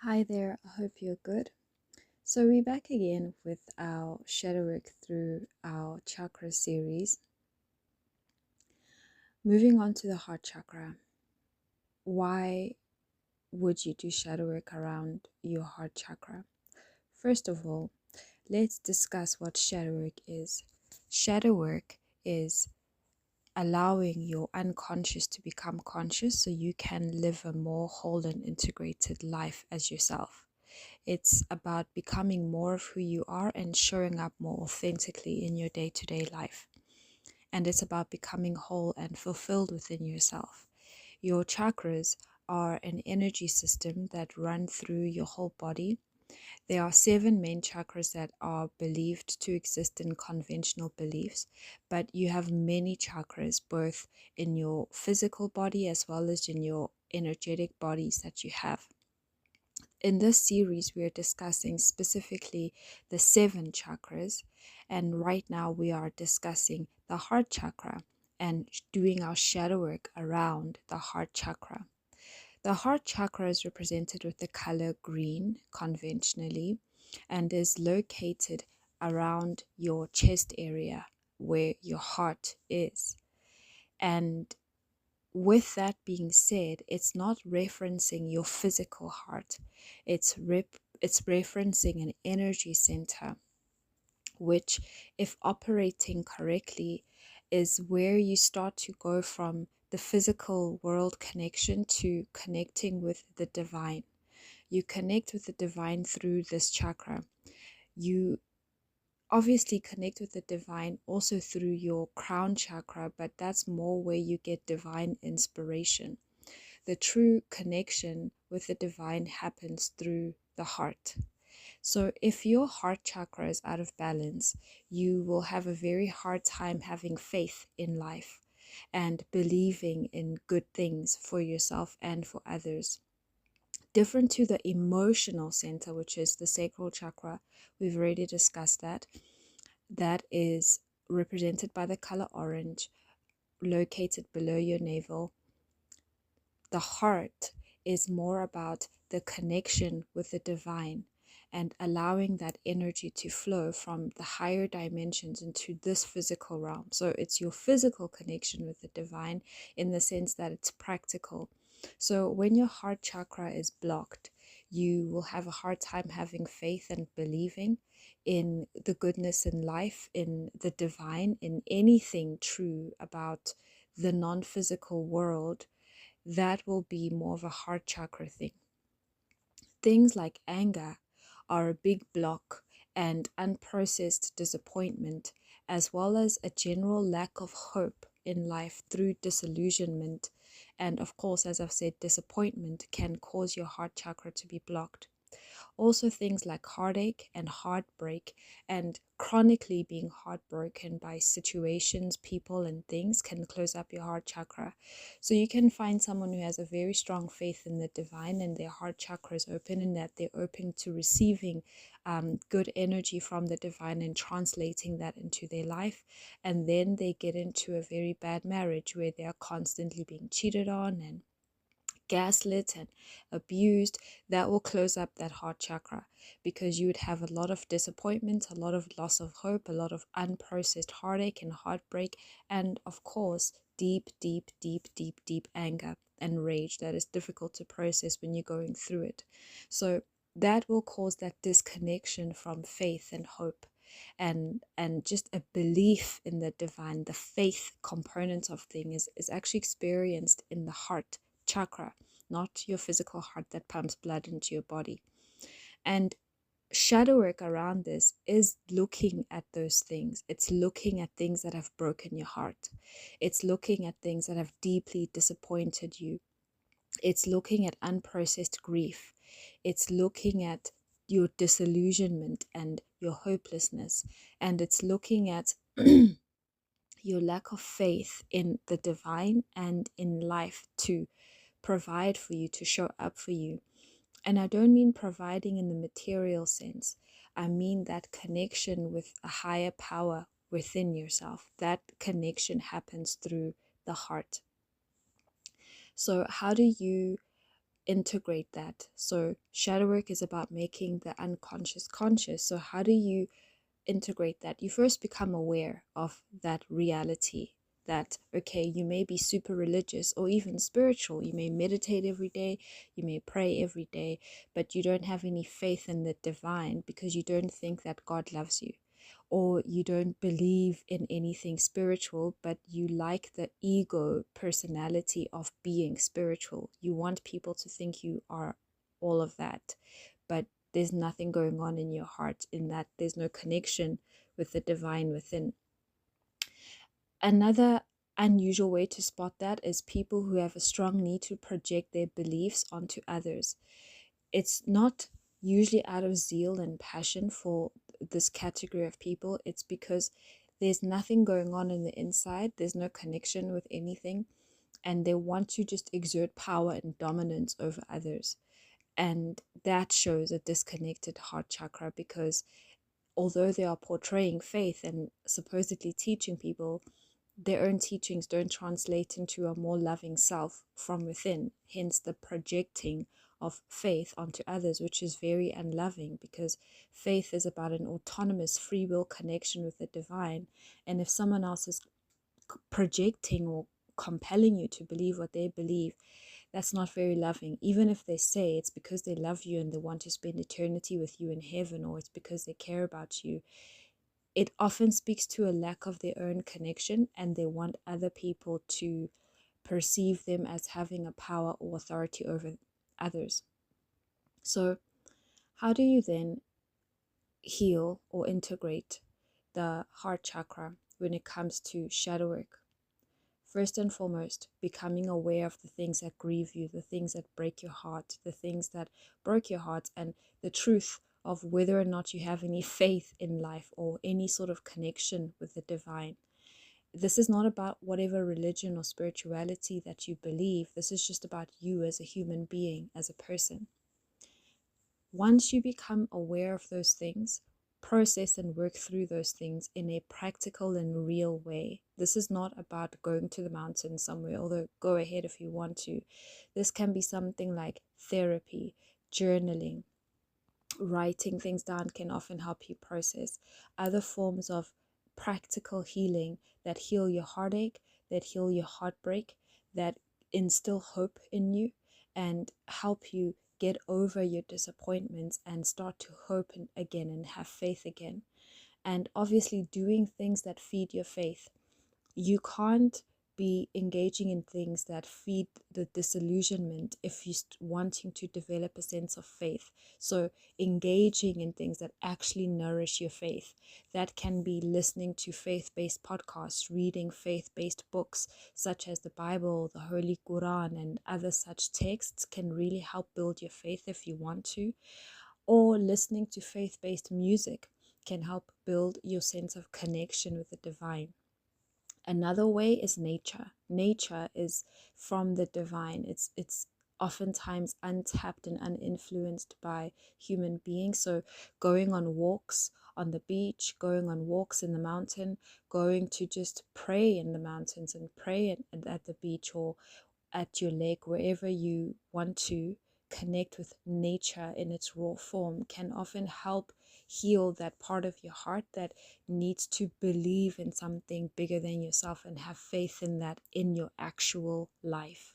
Hi there, I hope you're good. So, we're back again with our shadow work through our chakra series. Moving on to the heart chakra. Why would you do shadow work around your heart chakra? First of all, let's discuss what shadow work is. Shadow work is allowing your unconscious to become conscious so you can live a more whole and integrated life as yourself. It's about becoming more of who you are and showing up more authentically in your day-to-day life. And it's about becoming whole and fulfilled within yourself. Your chakras are an energy system that run through your whole body. There are 7 main chakras that are believed to exist in conventional beliefs, but you have many chakras both in your physical body as well as in your energetic bodies that you have. In this series, we are discussing specifically the 7 chakras, and right now we are discussing the heart chakra and doing our shadow work around the heart chakra. The heart chakra is represented with the color green conventionally and is located around your chest area where your heart is. And with that being said, it's not referencing your physical heart. It's referencing an energy center, which, if operating correctly, is where you start to go from the physical world connection to connecting with the divine. You connect with the divine through this chakra. You obviously connect with the divine also through your crown chakra, but that's more where you get divine inspiration. The true connection with the divine happens through the heart. So if your heart chakra is out of balance, you will have a very hard time having faith in life and believing in good things for yourself and for others. Different to the emotional center, which is the sacral chakra, we've already discussed that. That is represented by the color orange, located below your navel. The heart is more about the connection with the divine and allowing that energy to flow from the higher dimensions into this physical realm. So it's your physical connection with the divine in the sense that it's practical. So when your heart chakra is blocked, you will have a hard time having faith and believing in the goodness in life, in the divine, in anything true about the non-physical world. That will be more of a heart chakra thing. Things like anger are a big block, and unprocessed disappointment, as well as a general lack of hope in life through disillusionment. And of course, as I've said, disappointment can cause your heart chakra to be blocked. Also, things like heartache and heartbreak, and chronically being heartbroken by situations, people, and things can close up your heart chakra. So, you can find someone who has a very strong faith in the divine and their heart chakra is open, and that they're open to receiving good energy from the divine and translating that into their life. And then they get into a very bad marriage where they are constantly being cheated on and gaslit and abused. That will close up that heart chakra, because you would have a lot of disappointment, a lot of loss of hope, a lot of unprocessed heartache and heartbreak, and of course deep anger and rage that is difficult to process when you're going through it. So that will cause that disconnection from faith and hope, and just a belief in the divine. The faith component of things is actually experienced in the heart chakra, not your physical heart that pumps blood into your body. And shadow work around this is looking at those things. It's looking at things that have broken your heart. It's looking at things that have deeply disappointed you. It's looking at unprocessed grief. It's looking at your disillusionment and your hopelessness. And it's looking at your lack of faith in the divine and in life to provide for you, to show up for you. And I don't mean providing in the material sense. I mean that connection with a higher power within yourself. That connection happens through the heart. So how do you integrate that. So shadow work is about making the unconscious conscious. So how do you integrate that? You first become aware of that reality, that okay, you may be super religious or even spiritual, you may meditate every day, you may pray every day, but you don't have any faith in the divine because you don't think that God loves you, or you don't believe in anything spiritual, but you like the ego personality of being spiritual. You want people to think you are all of that, but there's nothing going on in your heart, in that there's no connection with the divine within. Another unusual way to spot that is people who have a strong need to project their beliefs onto others. It's not usually out of zeal and passion for this category of people. It's because there's nothing going on in the inside, there's no connection with anything, and they want to just exert power and dominance over others. And that shows a disconnected heart chakra, because although they are portraying faith and supposedly teaching people, their own teachings don't translate into a more loving self from within. Hence the projecting of faith onto others, which is very unloving, because faith is about an autonomous free will connection with the divine. And if someone else is projecting or compelling you to believe what they believe, that's not very loving. Even if they say it's because they love you and they want to spend eternity with you in heaven, or it's because they care about you, it often speaks to a lack of their own connection, and they want other people to perceive them as having a power or authority over others. So how do you then heal or integrate the heart chakra when it comes to shadow work? First and foremost, becoming aware of the things that grieve you, the things that break your heart, the things that broke your heart, and the truth of whether or not you have any faith in life or any sort of connection with the divine. This is not about whatever religion or spirituality that you believe. This is just about you as a human being, as a person. Once you become aware of those things, process and work through those things in a practical and real way. This is not about going to the mountain somewhere, although go ahead if you want to. This can be something like therapy, journaling, writing things down can often help you process. Other forms of practical healing that heal your heartache, that heal your heartbreak, that instill hope in you and help you get over your disappointments and start to hope again and have faith again. And obviously doing things that feed your faith. You can't be engaging in things that feed the disillusionment if you're wanting to develop a sense of faith. So engaging in things that actually nourish your faith, that can be listening to faith-based podcasts, reading faith-based books such as the Bible, the Holy Quran, and other such texts can really help build your faith if you want to. Or listening to faith-based music can help build your sense of connection with the divine. Another way is nature. Nature is from the divine. It's oftentimes untapped and uninfluenced by human beings. So going on walks on the beach, going on walks in the mountain, going to just pray in the mountains and pray at the beach or at your lake, wherever you want to connect with nature in its raw form, can often help heal that part of your heart that needs to believe in something bigger than yourself and have faith in that in your actual life.